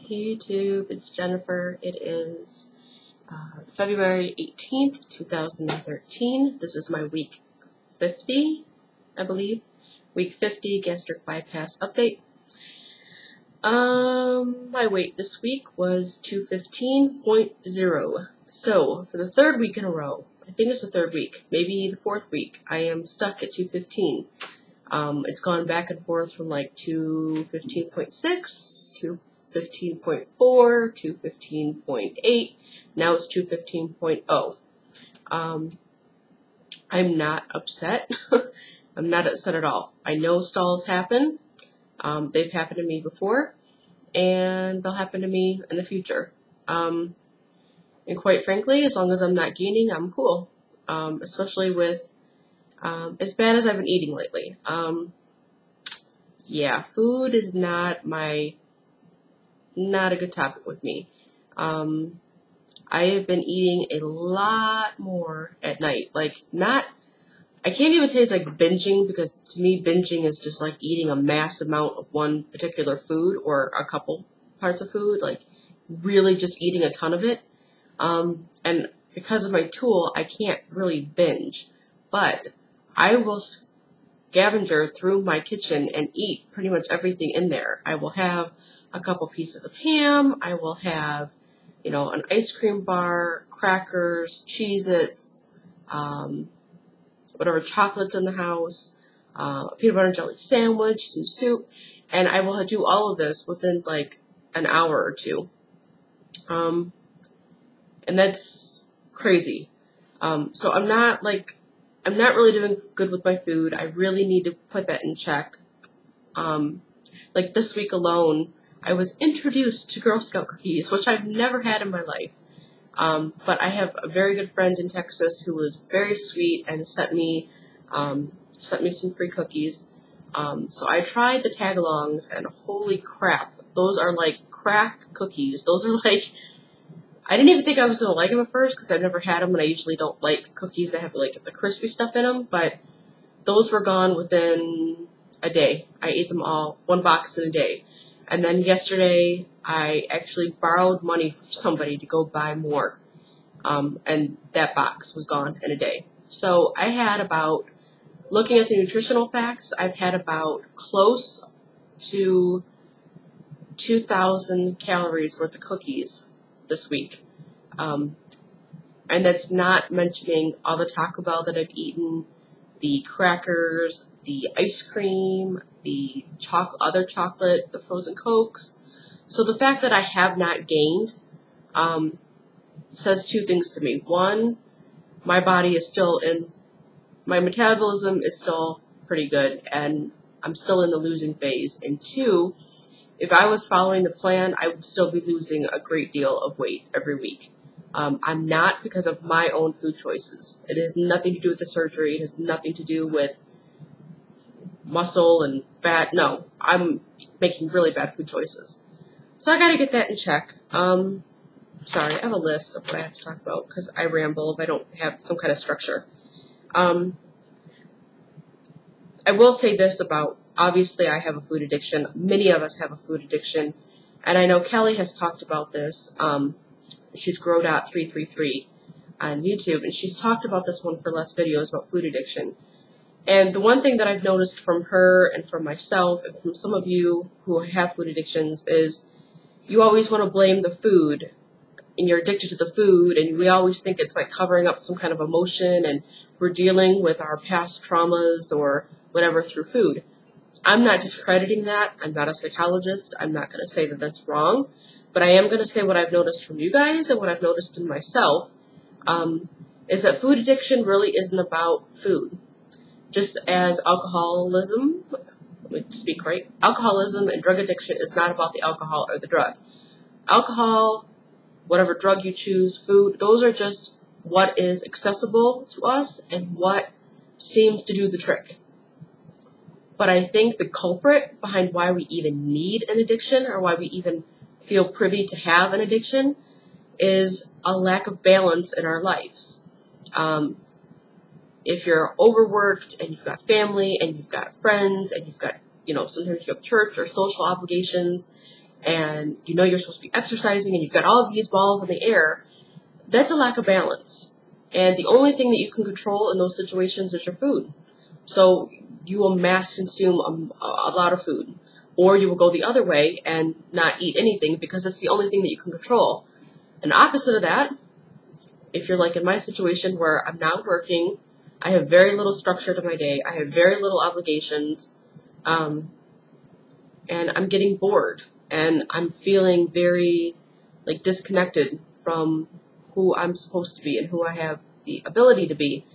Hey YouTube, it's Jennifer. It is February 18th, 2013. This is my week 50, I believe. Week 50 gastric bypass update. My weight this week was 215.0. So, for the third week in a row, I think it's the third week, maybe the fourth week, I am stuck at 215. It's gone back and forth from like 215.6 to 15.4 to 15.8. Now it's 215.0. I'm not upset. I'm not upset at all. I know stalls happen. They've happened to me before, and they'll happen to me in the future. And quite frankly, as long as I'm not gaining, I'm cool. Especially with as bad as I've been eating lately. Yeah, food is not a good topic with me. I have been eating a lot more at night. I can't even say it's like binging, because to me binging is just like eating a mass amount of one particular food or a couple parts of food, like really just eating a ton of it. And because of my tool, I can't really binge, but I will scavenger through my kitchen and eat pretty much everything in there. I will have a couple pieces of ham. I will have, an ice cream bar, crackers, Cheez-Its, whatever chocolates in the house, a peanut butter and jelly sandwich, some soup, and I will do all of this within like an hour or two. And that's crazy. So I'm not really doing good with my food. I really need to put that in check. Like this week alone, I was introduced to Girl Scout cookies, which I've never had in my life. But I have a very good friend in Texas who was very sweet and sent me some free cookies. So I tried the tag-alongs, and holy crap, those are like crack cookies. Those are like, I didn't even think I was going to like them at first, because I've never had them, and I usually don't like cookies that have like the crispy stuff in them, but those were gone within a day. I ate them all, one box in a day. And then yesterday, I actually borrowed money from somebody to go buy more, and that box was gone in a day. So I had about, looking at the nutritional facts, I've had about close to 2,000 calories worth of cookies this week. And that's not mentioning all the Taco Bell that I've eaten, the crackers, the ice cream, the other chocolate, the frozen Cokes. So the fact that I have not gained says two things to me. One, my body is still my metabolism is still pretty good, and I'm still in the losing phase. And two, if I was following the plan, I would still be losing a great deal of weight every week. I'm not, because of my own food choices. It has nothing to do with the surgery. It has nothing to do with muscle and fat. No, I'm making really bad food choices. So I gotta get that in check. Sorry, I have a list of what I have to talk about, because I ramble if I don't have some kind of structure. I will say this about, obviously I have a food addiction. Many of us have a food addiction. And I know Kelly has talked about this. She's Grow.333 on YouTube, and she's talked about this one for less videos about food addiction. And the one thing that I've noticed from her and from myself and from some of you who have food addictions is you always want to blame the food, and you're addicted to the food, and we always think it's like covering up some kind of emotion, and we're dealing with our past traumas or whatever through food. I'm not discrediting that. I'm not a psychologist. I'm not going to say that that's wrong, but I am going to say what I've noticed from you guys and what I've noticed in myself, is that food addiction really isn't about food. Just as alcoholism, let me speak right, alcoholism and drug addiction is not about the alcohol or the drug. Alcohol, whatever drug you choose, food, those are just what is accessible to us and what seems to do the trick. But I think the culprit behind why we even need an addiction, or why we even feel privy to have an addiction, is a lack of balance in our lives. If you're overworked and you've got family and you've got friends and you've got, sometimes you have church or social obligations, and you know you're supposed to be exercising and you've got all of these balls in the air, that's a lack of balance. And the only thing that you can control in those situations is your food. So you will mass consume a lot of food, or you will go the other way and not eat anything because it's the only thing that you can control. And opposite of that, if you're like in my situation where I'm not working, I have very little structure to my day, I have very little obligations, and I'm getting bored, and I'm feeling very like disconnected from who I'm supposed to be and who I have the ability to be.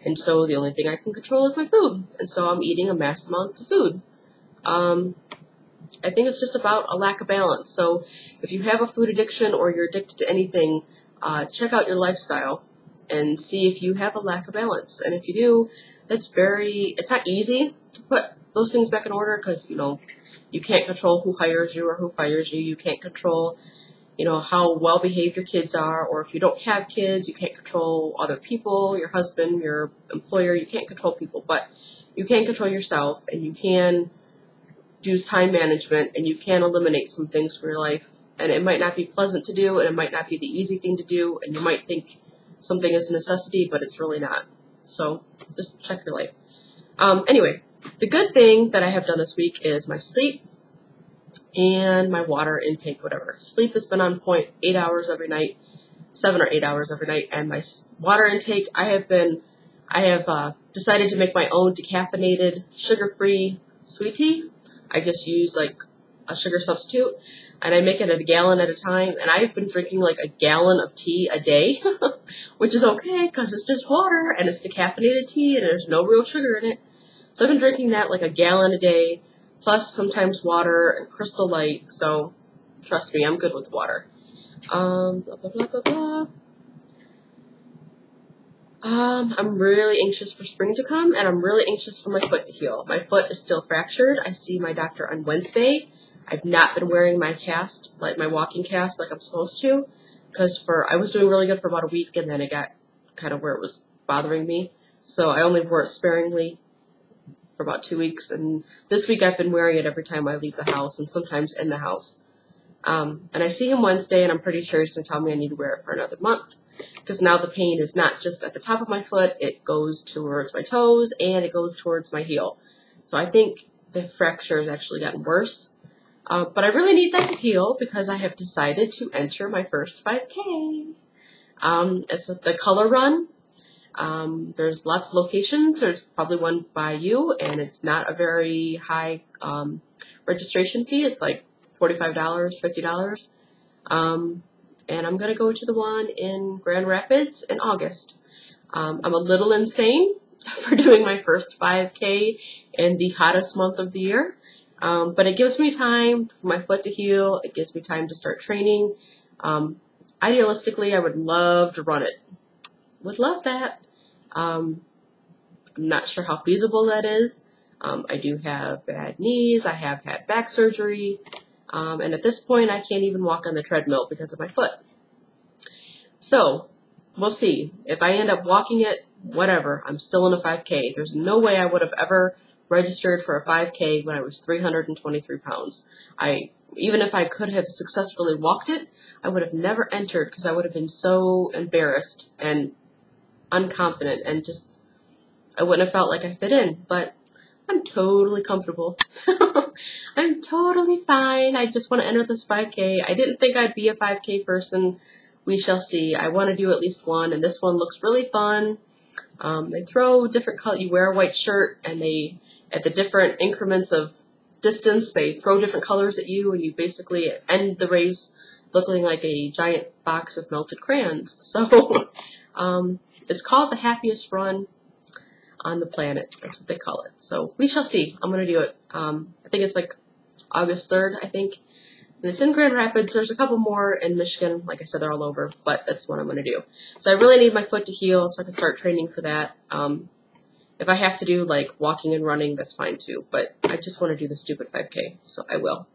And so the only thing I can control is my food. And so I'm eating a mass amount of food. I think it's just about a lack of balance. So if you have a food addiction or you're addicted to anything, check out your lifestyle and see if you have a lack of balance. And if you do, it's not easy to put those things back in order because, you can't control who hires you or who fires you. You can't control, how well behaved your kids are, or if you don't have kids, you can't control other people, your husband, your employer. You can't control people, but you can control yourself, and you can do time management, and you can eliminate some things from your life. And it might not be pleasant to do, and it might not be the easy thing to do, and you might think something is a necessity, but it's really not. So just check your life. Anyway, the good thing that I have done this week is my sleep and my water intake, whatever. Sleep has been on point 8 hours every night, 7 or 8 hours every night, and my water intake, I have decided to make my own decaffeinated, sugar-free sweet tea. I just use like a sugar substitute, and I make it at a gallon at a time, and I've been drinking like a gallon of tea a day, which is okay because it's just water, and it's decaffeinated tea, and there's no real sugar in it. So I've been drinking that like a gallon a day, plus sometimes water and Crystal Light, so trust me, I'm good with water. Blah, blah, blah, blah, blah. I'm really anxious for spring to come, and I'm really anxious for my foot to heal. My foot is still fractured. I see my doctor on Wednesday. I've not been wearing my cast, like my walking cast, like I'm supposed to, because I was doing really good for about a week, and then it got kind of where it was bothering me. So I only wore it sparingly for about 2 weeks, and this week I've been wearing it every time I leave the house, and sometimes in the house. And I see him Wednesday, and I'm pretty sure he's going to tell me I need to wear it for another month, because now the pain is not just at the top of my foot, it goes towards my toes, and it goes towards my heel. So I think the fracture has actually gotten worse. But I really need that to heal, because I have decided to enter my first 5K. It's the Color Run. There's lots of locations. There's probably one by you, and it's not a very high registration fee. It's like $45, $50. And I'm going to go to the one in Grand Rapids in August. I'm a little insane for doing my first 5K in the hottest month of the year. But it gives me time for my foot to heal. It gives me time to start training. Idealistically, I would love to run it. Would love that. I'm not sure how feasible that is. I do have bad knees. I have had back surgery. And at this point, I can't even walk on the treadmill because of my foot. So, we'll see. If I end up walking it, whatever, I'm still in a 5K. There's no way I would have ever registered for a 5K when I was 323 pounds. Even if I could have successfully walked it, I would have never entered because I would have been so embarrassed and unconfident, and just, I wouldn't have felt like I fit in. But I'm totally comfortable. I'm totally fine. I just want to enter this 5K. I didn't think I'd be a 5K person. We shall see. I want to do at least one, and this one looks really fun. They throw different color. You wear a white shirt, and at the different increments of distance, they throw different colors at you, and you basically end the race looking like a giant box of melted crayons. So, it's called the happiest run on the planet. That's what they call it. So we shall see. I'm going to do it. I think it's like August 3rd, I think. And it's in Grand Rapids. There's a couple more in Michigan. Like I said, they're all over, but that's what I'm going to do. So I really need my foot to heal so I can start training for that. If I have to do like walking and running, that's fine too. But I just want to do the stupid 5K, so I will.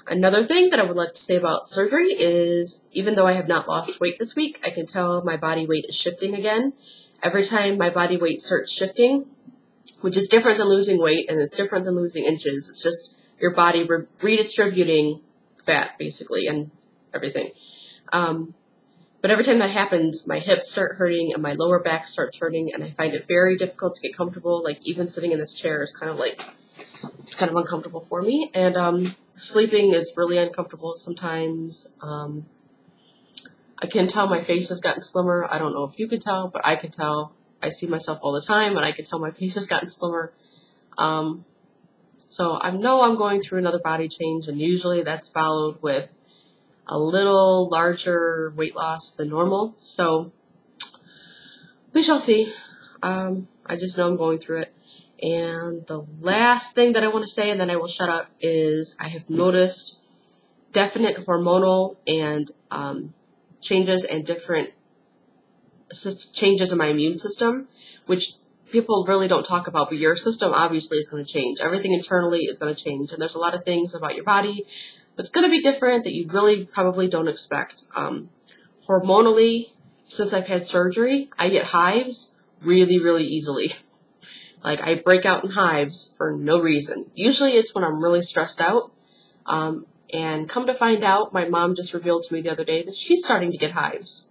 Another thing that I would like to say about surgery is, even though I have not lost weight this week, I can tell my body weight is shifting again. Every time my body weight starts shifting, which is different than losing weight, and it's different than losing inches, it's just your body redistributing fat, basically, and everything. But every time that happens, my hips start hurting and my lower back starts hurting, and I find it very difficult to get comfortable. Like, even sitting in this chair is kind of like, it's kind of uncomfortable for me. And sleeping is really uncomfortable sometimes. I can tell my face has gotten slimmer. I don't know if you can tell, but I can tell. I see myself all the time, and I can tell my face has gotten slimmer. So I know I'm going through another body change, and usually that's followed with a little larger weight loss than normal. So we shall see. I just know I'm going through it. And the last thing that I want to say, and then I will shut up, is I have noticed definite hormonal and changes and different changes in my immune system, which people really don't talk about, but your system obviously is going to change. Everything internally is going to change, and there's a lot of things about your body that's going to be different that you really probably don't expect. Hormonally, since I've had surgery, I get hives really, really easily. Like, I break out in hives for no reason. Usually it's when I'm really stressed out. And come to find out, my mom just revealed to me the other day that she's starting to get hives.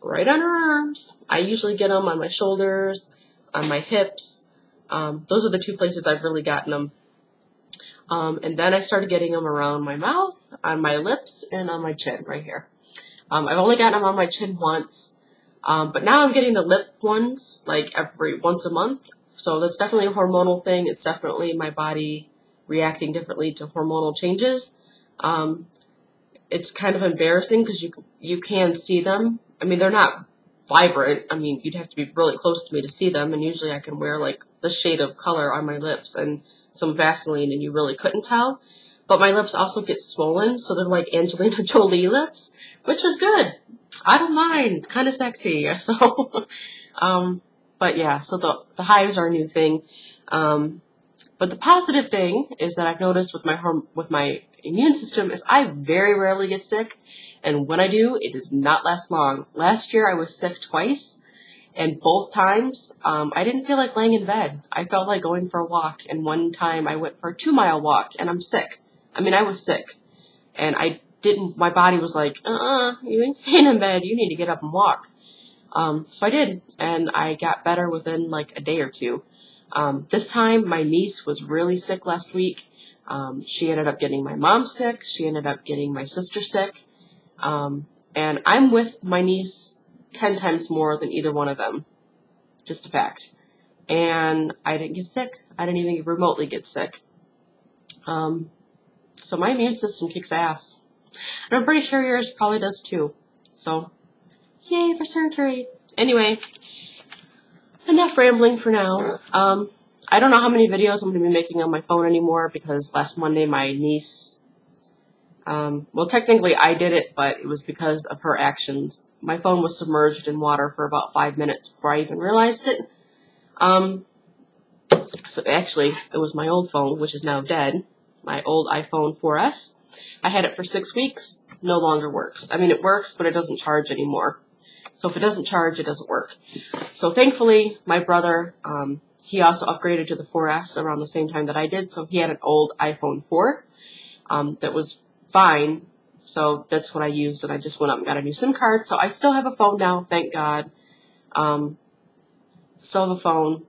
Right on her arms. I usually get them on my shoulders, on my hips. Those are the two places I've really gotten them. And then I started getting them around my mouth, on my lips, and on my chin right here. I've only gotten them on my chin once. But now I'm getting the lip ones like once a month. So that's definitely a hormonal thing. It's definitely my body reacting differently to hormonal changes. It's kind of embarrassing because you can see them. I mean, they're not vibrant. I mean, you'd have to be really close to me to see them. And usually I can wear like the shade of color on my lips and some Vaseline, and you really couldn't tell. But my lips also get swollen, so they're like Angelina Jolie lips, which is good. I don't mind. Kind of sexy. So, but yeah, so the hives are a new thing. But the positive thing is that I've noticed with my immune system is I very rarely get sick, and when I do, it does not last long. Last year I was sick twice, and both times I didn't feel like laying in bed. I felt like going for a walk, and one time I went for a 2-mile walk, and I'm sick. I mean, I was sick, and my body was like, you ain't staying in bed, you need to get up and walk. So I did, and I got better within like a day or two. This time, my niece was really sick last week. She ended up getting my mom sick. She ended up getting my sister sick. And I'm with my niece 10 times more than either one of them. Just a fact. And I didn't get sick. I didn't even remotely get sick. So my immune system kicks ass. And I'm pretty sure yours probably does too. So, yay for surgery. Anyway, enough rambling for now. I don't know how many videos I'm going to be making on my phone anymore because last Monday my niece, well, technically I did it, but it was because of her actions. My phone was submerged in water for about 5 minutes before I even realized it. So actually, it was my old phone, which is now dead. My old iPhone 4S. I had it for 6 weeks. No longer works. I mean, it works, but it doesn't charge anymore. So if it doesn't charge, it doesn't work. So thankfully, my brother, he also upgraded to the 4S around the same time that I did. So he had an old iPhone 4 that was fine. So that's what I used, and I just went up and got a new SIM card. So I still have a phone now, thank God. Still have a phone.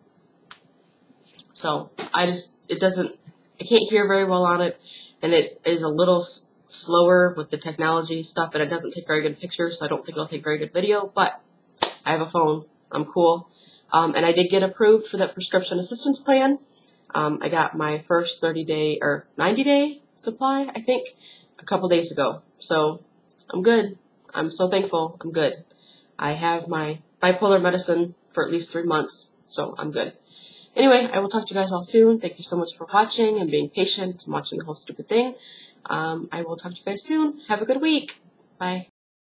So I can't hear very well on it, and it is a little slower with the technology stuff, and it doesn't take very good pictures, so I don't think it'll take very good video, but I have a phone. I'm cool. And I did get approved for that prescription assistance plan. I got my first 30-day or 90-day supply, I think, a couple days ago. So I'm good. I'm so thankful. I'm good. I have my bipolar medicine for at least 3 months, so I'm good. Anyway, I will talk to you guys all soon. Thank you so much for watching and being patient and watching the whole stupid thing. I will talk to you guys soon. Have a good week. Bye.